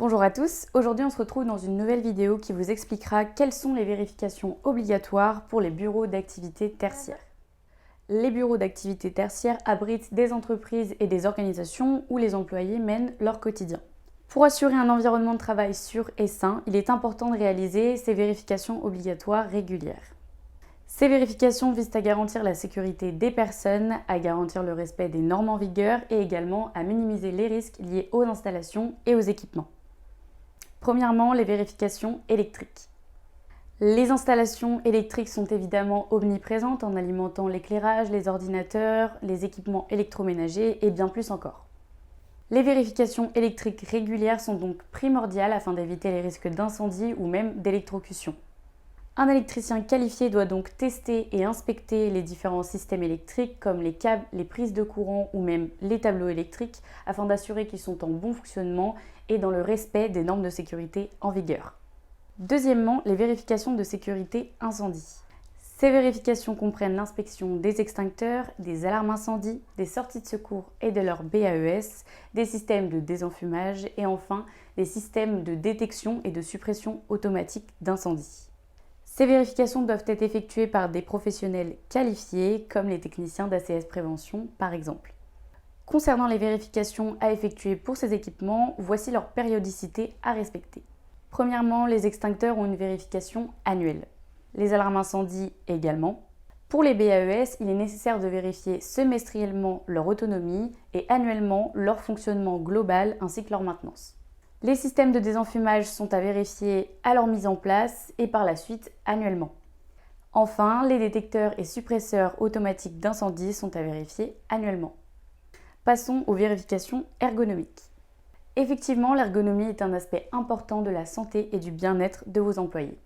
Bonjour à tous, aujourd'hui on se retrouve dans une nouvelle vidéo qui vous expliquera quelles sont les vérifications obligatoires pour les bureaux d'activité tertiaires. Les bureaux d'activité tertiaires abritent des entreprises et des organisations où les employés mènent leur quotidien. Pour assurer un environnement de travail sûr et sain, il est important de réaliser ces vérifications obligatoires régulières. Ces vérifications visent à garantir la sécurité des personnes, à garantir le respect des normes en vigueur et également à minimiser les risques liés aux installations et aux équipements. Premièrement, les vérifications électriques. Les installations électriques sont évidemment omniprésentes en alimentant l'éclairage, les ordinateurs, les équipements électroménagers et bien plus encore. Les vérifications électriques régulières sont donc primordiales afin d'éviter les risques d'incendie ou même d'électrocution. Un électricien qualifié doit donc tester et inspecter les différents systèmes électriques comme les câbles, les prises de courant ou même les tableaux électriques afin d'assurer qu'ils sont en bon fonctionnement et dans le respect des normes de sécurité en vigueur. Deuxièmement, les vérifications de sécurité incendie. Ces vérifications comprennent l'inspection des extincteurs, des alarmes incendie, des sorties de secours et de leur BAES, des systèmes de désenfumage et enfin des systèmes de détection et de suppression automatique d'incendie. Ces vérifications doivent être effectuées par des professionnels qualifiés, comme les techniciens d'ACS Prévention par exemple. Concernant les vérifications à effectuer pour ces équipements, voici leur périodicité à respecter. Premièrement, les extincteurs ont une vérification annuelle. Les alarmes incendie également. Pour les BAES, il est nécessaire de vérifier semestriellement leur autonomie et annuellement leur fonctionnement global ainsi que leur maintenance. Les systèmes de désenfumage sont à vérifier à leur mise en place et par la suite annuellement. Enfin, les détecteurs et suppresseurs automatiques d'incendie sont à vérifier annuellement. Passons aux vérifications ergonomiques. Effectivement, l'ergonomie est un aspect important de la santé et du bien-être de vos employés.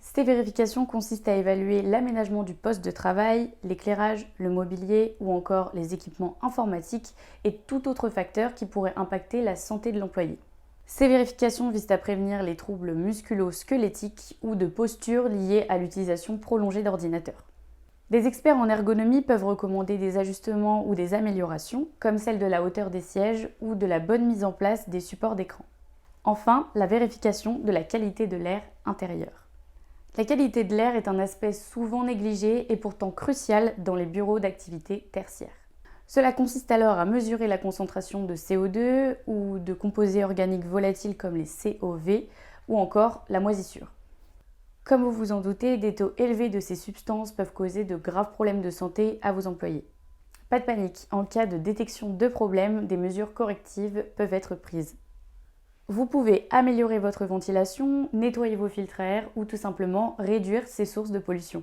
Ces vérifications consistent à évaluer l'aménagement du poste de travail, l'éclairage, le mobilier ou encore les équipements informatiques et tout autre facteur qui pourrait impacter la santé de l'employé. Ces vérifications visent à prévenir les troubles musculo-squelettiques ou de posture liés à l'utilisation prolongée d'ordinateurs. Des experts en ergonomie peuvent recommander des ajustements ou des améliorations, comme celle de la hauteur des sièges ou de la bonne mise en place des supports d'écran. Enfin, la vérification de la qualité de l'air intérieur. La qualité de l'air est un aspect souvent négligé et pourtant crucial dans les bureaux d'activité tertiaires. Cela consiste alors à mesurer la concentration de CO2 ou de composés organiques volatiles comme les COV ou encore la moisissure. Comme vous vous en doutez, des taux élevés de ces substances peuvent causer de graves problèmes de santé à vos employés. Pas de panique, en cas de détection de problèmes, des mesures correctives peuvent être prises. Vous pouvez améliorer votre ventilation, nettoyer vos filtres à air ou tout simplement réduire ces sources de pollution.